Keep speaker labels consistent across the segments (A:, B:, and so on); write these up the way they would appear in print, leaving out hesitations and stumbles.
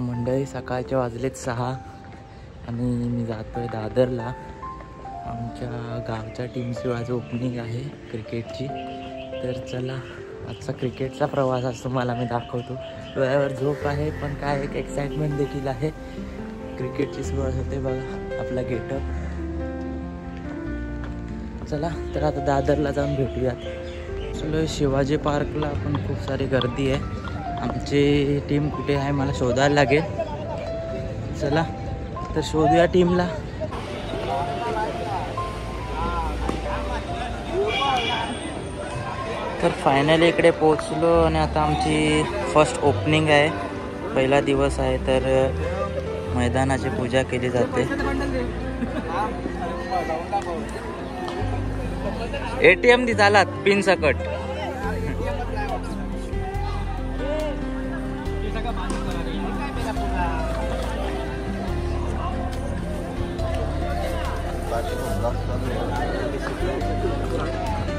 A: मंडळी सकाळचे वाजलेत 6 आणि मी जातोय दादरला. आमच्या गावच्या टीमची आज ओपनिंग आहे क्रिकेटची. तर चला आजचा क्रिकेटचा प्रवास आज तुम्हाला मी दाखवतो. डोळ्यावर झोप आहे पण काय एक एक्साइटमेंट देखील आहे. क्रिकेटची सुरुवात होते बघा आपला गेटअप. चला तर आता दादरला जाऊन भेटूयात. चलो शिवाजी पार्कला पण खूप सारी गर्दी आहे. आमची टीम कुठे आहे मला शोधायला लागेल. चला तर शोधूया टीमला. तर फायनली इकडे पोहोचलो आणि आता आमची फर्स्ट ओपनिंग आहे. पहिला दिवस आहे तर मैदानाची पूजा केली जाते. ATM दी चालात पिन सकट.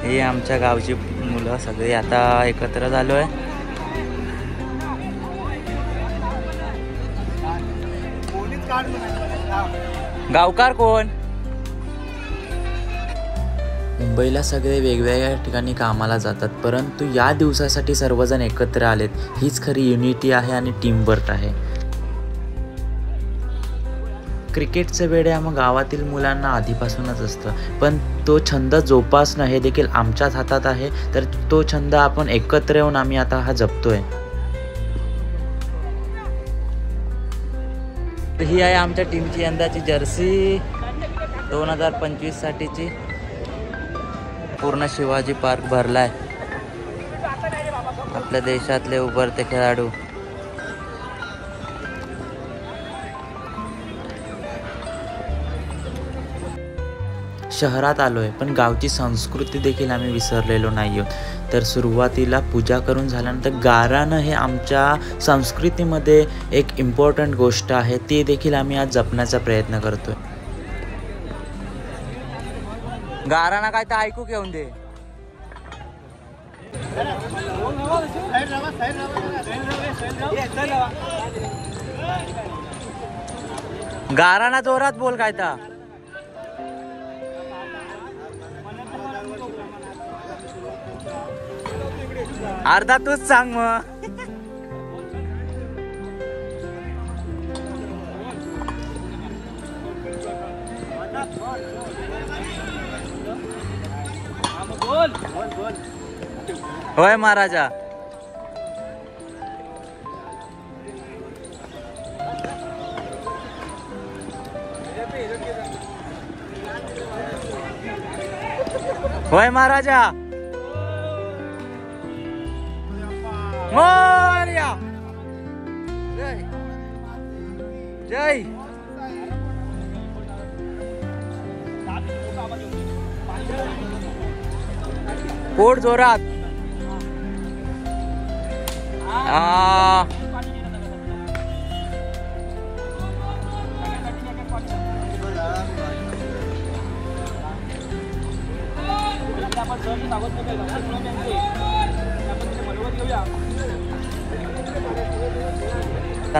A: हे आमच्या गावची मुलं सगळी आता एकत्र झालोय. गावकार कोण? मुंबईला सगळे वेगवेगळ्या ठिकाणी कामाला जातात, परंतु या दिवसासाठी सर्वजण एकत्र आलेत. हीच खरी युनिटी आहे आणि टीमवर्क आहे. क्रिकेटचं वेड मग गावातील मुलांना आधीपासूनच असतं, पण तो छंद जोपासणं हे देखील आमच्याच हातात आहे. तर तो छंद आपण एकत्र येऊन आम्ही आता हा जपतोय. ही आहे आमच्या टीमची यंदाची जर्सी 2025 साठीची. पूर्ण शिवाजी पार्क भरलाय. आपल्या देशातले उभरते खेळाडू. शहरात आलोय पण गावची संस्कृती देखील आम्ही विसरलेलो नाही आहोत. तर सुरुवातीला पूजा करून झाल्यानंतर गाराणं हे आमच्या संस्कृतीमध्ये एक इम्पॉर्टंट गोष्ट आहे. ते देखील आम्ही आज जपण्याचा प्रयत्न करतोय. गाराणा काय तर ऐकू घेऊन दे. गाराणा जोरात बोल काय ता. अर्धा तूच सांग मग. होय महाराजा. होय महाराजा. मोरया. जय जय. पोट जोरात.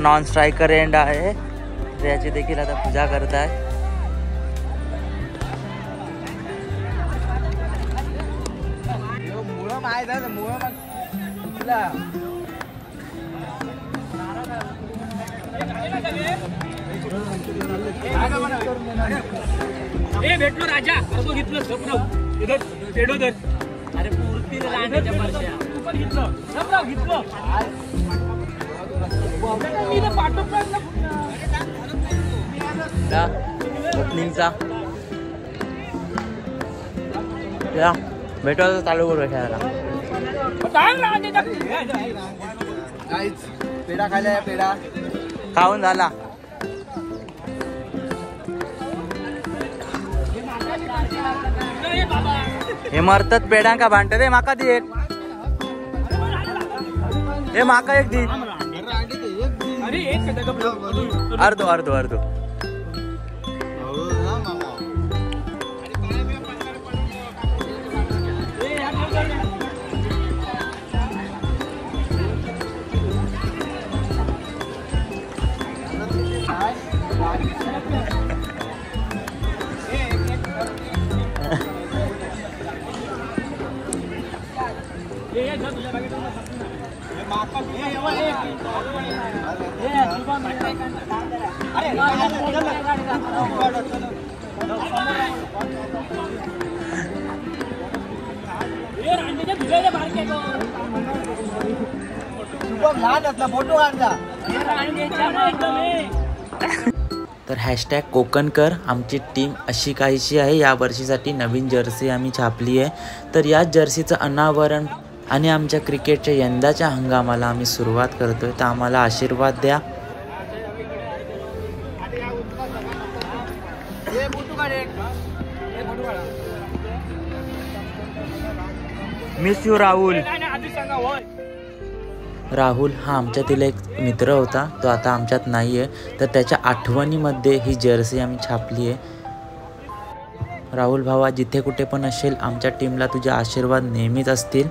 A: नॉन स्ट्रायकर एंड आहे. याची देखील आता पूजा करत आहे.
B: भेटलो राजा घेतलं. अरे पूर्ती
A: ओपनिंगचा भेटवा चालू करू खेळायला.
C: पेढा खायला. पेढा
A: खाऊन झाला. हे मरतात पेढा का भांडत रे. माका दे एक. हे माका एक दी. अर्धो अर्धो अर्धो. तर हॅशटॅग कोकणकर आमची टीम अशी काहीशी आहे. या वर्षीसाठी नवीन जर्सी आम्ही छापली आहे. तर याच जर्सीचं अनावरण आणि आमच्या क्रिकेटच्या यंदाच्या हंगामाला आम्ही सुरुवात करतोय. तर आम्हाला आशीर्वाद द्या. Miss you Rahul. राहुल हा आमच्यातील एक मित्र होता, तो आता आमच्यात नाही आहे. तर त्याच्या आठवणीमध्ये ही जर्सी आम्ही छापली आहे. राहुल भावा, जिथे कुठे पण असेल आमच्या टीमला तुझे आशीर्वाद नेहमीच असतील.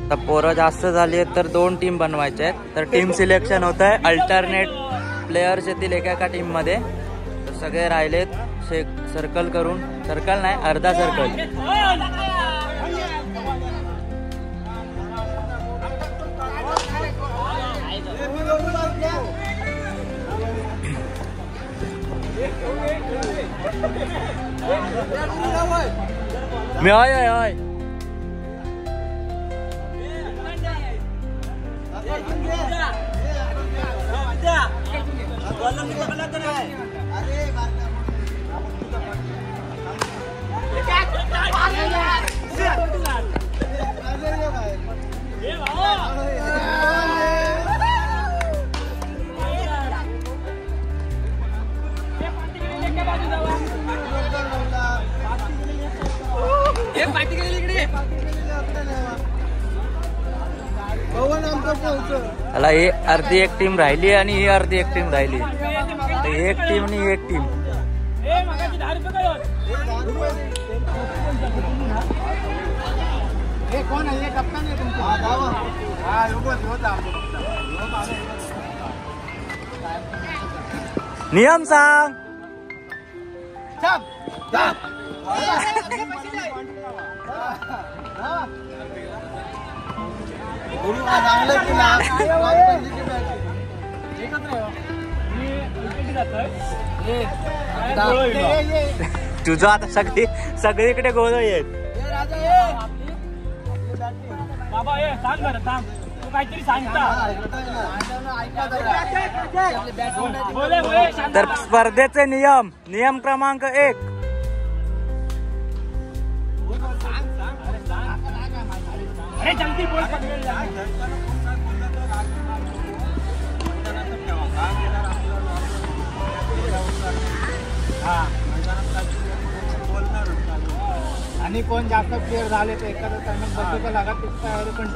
A: तर पोरं जास्त झाली आहेत तर 2 टीम बनवायच्या आहेत. तर टीम सिलेक्शन होत आहे. अल्टरनेट प्लेयर्स येतील एका टीम मध्ये. तर सगळे राहिलेत सर्कल करून, सर्कल नाही अर्धा सर्कल. मी आहे त्याला ही अर्धी एक टीम राहिली आणि ही अर्धी एक टीम राहिली. एक टीम आणि एक टीम. नियम सांग. तुझं आता सगळीकडे गोळ येत.
B: बाबा ये सांग बरं, सांग तू काहीतरी सांगता.
A: तर स्पर्धेचे नियम क्रमांक 1.
B: अरे जल्दी बोल. आणि कोण जास्त प्लेअर झाले तर एखादा टायमिंग बदलू लागत पण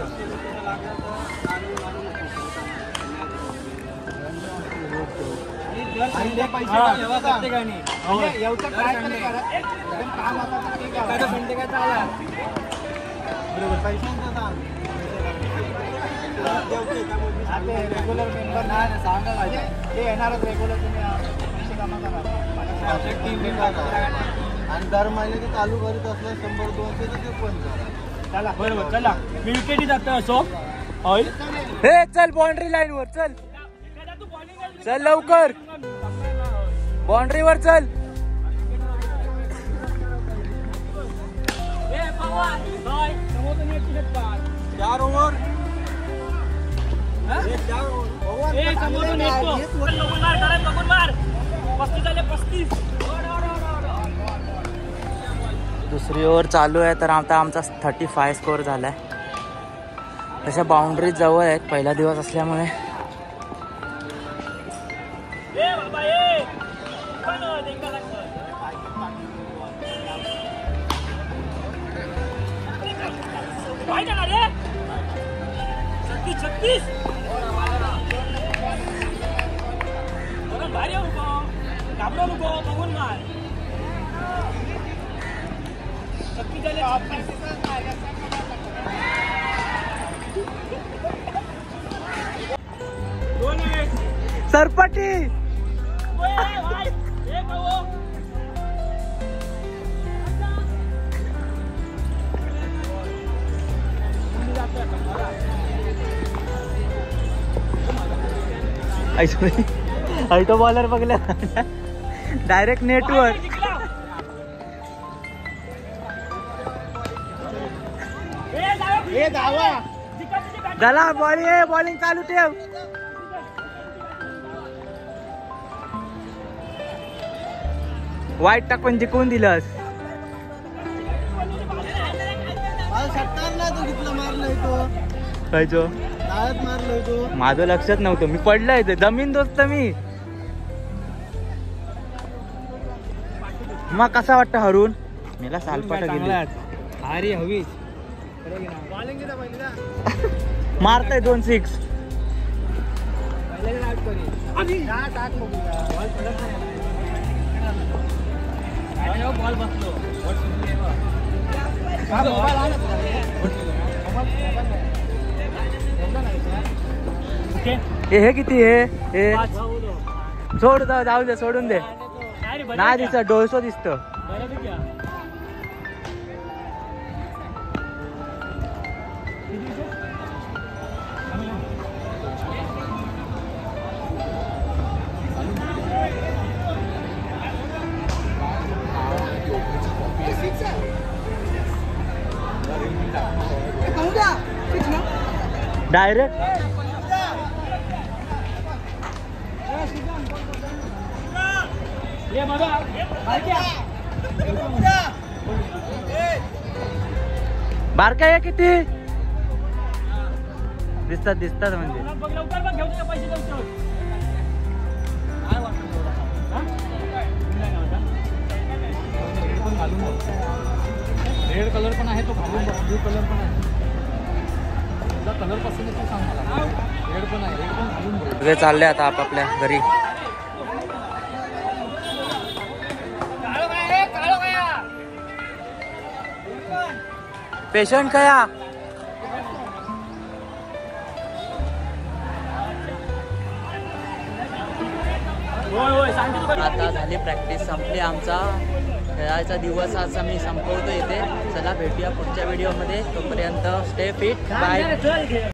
B: रेग्युलर मेंबर नाही सांगा ते येणारच. रेग्युलर तुम्ही आणि दर महिन्याची चालू करीत असल्या 100-200 ते पण चला. बरोबर चला. मी विकेटी जातो असो.
A: हे चल बाउंड्री लाईन वर चल. चल लवकर बाउंड्री वर चल. दुसरी ओव्हर चालू आहे. तर आता आमचा 35 स्कोअर झालाय. तशा बाउंड्री जवळ आहेत पहिला दिवस असल्यामुळे. सरपटी तो बॉलर बघला डायरेक्ट नेटवर. झाला बॉलिंग चालू ठेव. वाईट टाकून जिंकून दिलंस. माझं लक्षात नव्हतं. मी पडलाय जमीन दोस्त मी. मग कसा वाटतं हरून मला सालपाट गेली.
B: अरे हवी
A: मारताय 2 6.
B: बॉल बसलो.
A: हे किती हे सोड जाऊ दे सोडून दे. नाही दिसत डोळसो दिसत. डायरेक्ट बारका आहे किती दिसतात म्हणजे.
B: रेड कलर पण आहे तो घालून. ब्लू कलर पण आहे. तुला कलर पसंत आहे सांग मला. रेड पण आहे. रेड पण घालून बघ.
A: सगळे चालले आता आपापल्या घरी. पेशंट कया आता झाली प्रॅक्टिस संपली. आमचा खेळायचा दिवस आज आम्ही संपवतो इथे. चला भेटूया पुढच्या व्हिडिओमध्ये. तोपर्यंत स्टे फिट. बाय.